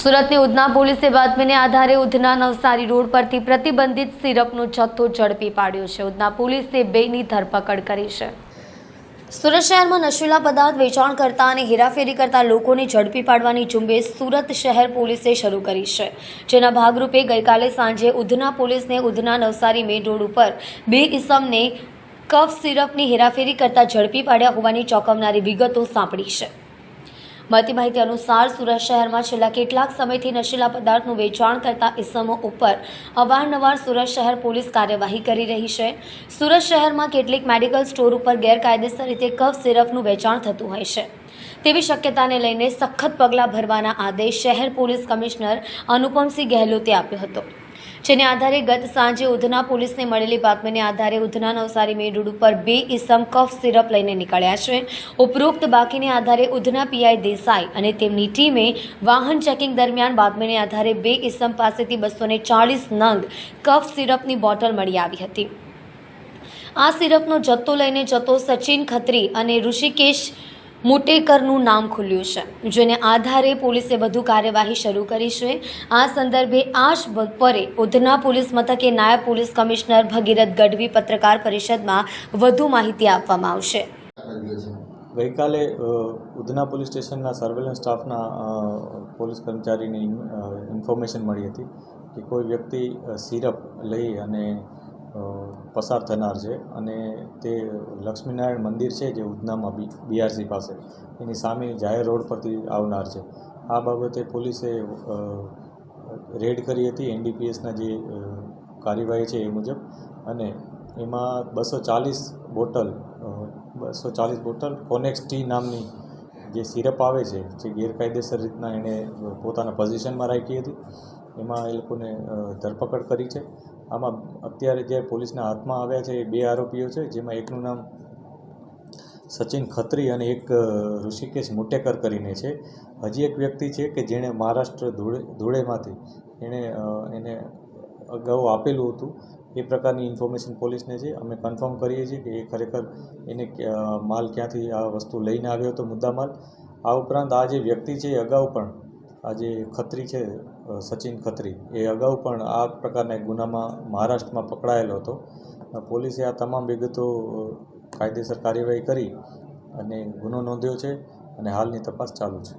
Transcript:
સુરતની ઉધના પોલીસે બાતમીને આધારે ઉધના નવસારી રોડ પરથી પ્રતિબંધિત સિરપનો જથ્થો ઝડપી પાડ્યો છે। ઉધના પોલીસે બેની ધરપકડ કરી છે। સુરત શહેરમાં નશીલા પદાર્થ વેચાણ કરતા અને હેરાફેરી કરતા લોકોને ઝડપી પાડવાની ઝુંબેશ સુરત શહેર પોલીસે શરૂ કરી છે, જેના ભાગરૂપે ગઈકાલે સાંજે ઉધના પોલીસને ઉધના નવસારી મેઇન રોડ ઉપર બે ઇસમને કફ સિરપની હેરાફેરી કરતા ઝડપી પાડ્યા હોવાની ચોંકાવનારી વિગતો સાંપડી છે। મળતી માહિતી અનુસાર સુરત શહેરમાં છેલ્લા કેટલાક સમયથી નશીલા પદાર્થનું વેચાણ કરતા ઇસમો ઉપર અવારનવાર સુરત શહેર પોલીસ કાર્યવાહી કરી રહી છે। સુરત શહેરમાં કેટલીક મેડિકલ સ્ટોર ઉપર ગેરકાયદેસર રીતે કફ સિરપનું વેચાણ થતું હોય છે, તેવી શક્યતાને લઈને સખત પગલાં ભરવાના આદેશ શહેર પોલીસ કમિશનર અનુપમસિંહ ગહેલોતે આપ્યો હતો, જેને આધારે ગત સાંજે ઉધના પોલીસને મળેલી બાતમીને આધારે ઉધના નવસારી મેઇન રોડ ઉપર બે ઇસમ કફ સિરપ લઈને નીકળ્યા છે। ઉપરોક્ત બાકીને આધારે ઉધના પીઆઈ દેસાઈ અને તેમની ટીમે વાહન ચેકિંગ દરમિયાન બાતમીને આધારે બે ઇસમ પાસેથી 240 નંગ કફ સિરપની બોટલ મળી આવી હતી। આ સિરપનો જથ્થો લઈને જતો સચિન ખત્રી અને ઋષિકેશ મુટેકરનું નામ ખુલ્યું છે, જેને આધારે પોલીસે વધુ કાર્યવાહી શરૂ કરી છે। આ સંદર્ભે આજ બપોરે ઉધના પોલીસ મથકે નાયબ પોલીસ કમિશનર ભગીરથ ગઢવી પત્રકાર પરિષદમાં વધુ માહિતી આપવામાં આવશે। ગઈકાલે ઉધના પોલીસ સ્ટેશનના સર્વેલન્સ સ્ટાફના પોલીસ કર્મચારીને ઇન્ફોર્મેશન મળી હતી કે કોઈ વ્યક્તિ સિરપ લઈ અને પસાર થનાર છે અને તે લક્ષ્મીનારાયણ મંદિર છે જે ઉધનામાં બીઆરસી પાસે એની સામેની જાહેર રોડ પરથી આવનાર છે। આ બાબતે પોલીસે રેડ કરી હતી એનડીપીએસના જે કાર્યવાહી છે એ મુજબ, અને એમાં 240 બોટલ કોનેક્સ ટી નામની જે સિરપ આવે છે, જે ગેરકાયદેસર રીતના એણે પોતાના પોઝિશનમાં રાખી હતી, એમાં એ લોકોને ધરપકડ કરી છે। આમાં અત્યારે જે પોલીસના હાથમાં આવ્યા છે એ બે આરોપીઓ છે, જેમાં એકનું નામ સચિન ખત્રી અને એક ઋષિકેશ મુટેકર કરીને છે। હજી એક વ્યક્તિ છે કે જેણે મહારાષ્ટ્ર ધૂળેમાંથી એને અગાઉ આપેલું હતું, એ પ્રકારની ઇન્ફોર્મેશન પોલીસને છે। અમે કન્ફર્મ કરીએ છીએ કે એ ખરેખર એને માલ ક્યાંથી આ વસ્તુ લઈને આવ્યો હતો, મુદ્દામાલ। આ ઉપરાંત આ જે વ્યક્તિ છે એ અગાઉ પણ આ જે ખત્રી છે સચિન ખત્રી, એ અગાઉ પણ આ પ્રકારના ગુનામાં મહારાષ્ટ્રમાં પકડાયેલો હતો। પોલીસે આ તમામ વિગતો કાયદેસર કાર્યવાહી કરી અને ગુનો નોંધ્યો છે અને હાલની તપાસ ચાલુ છે।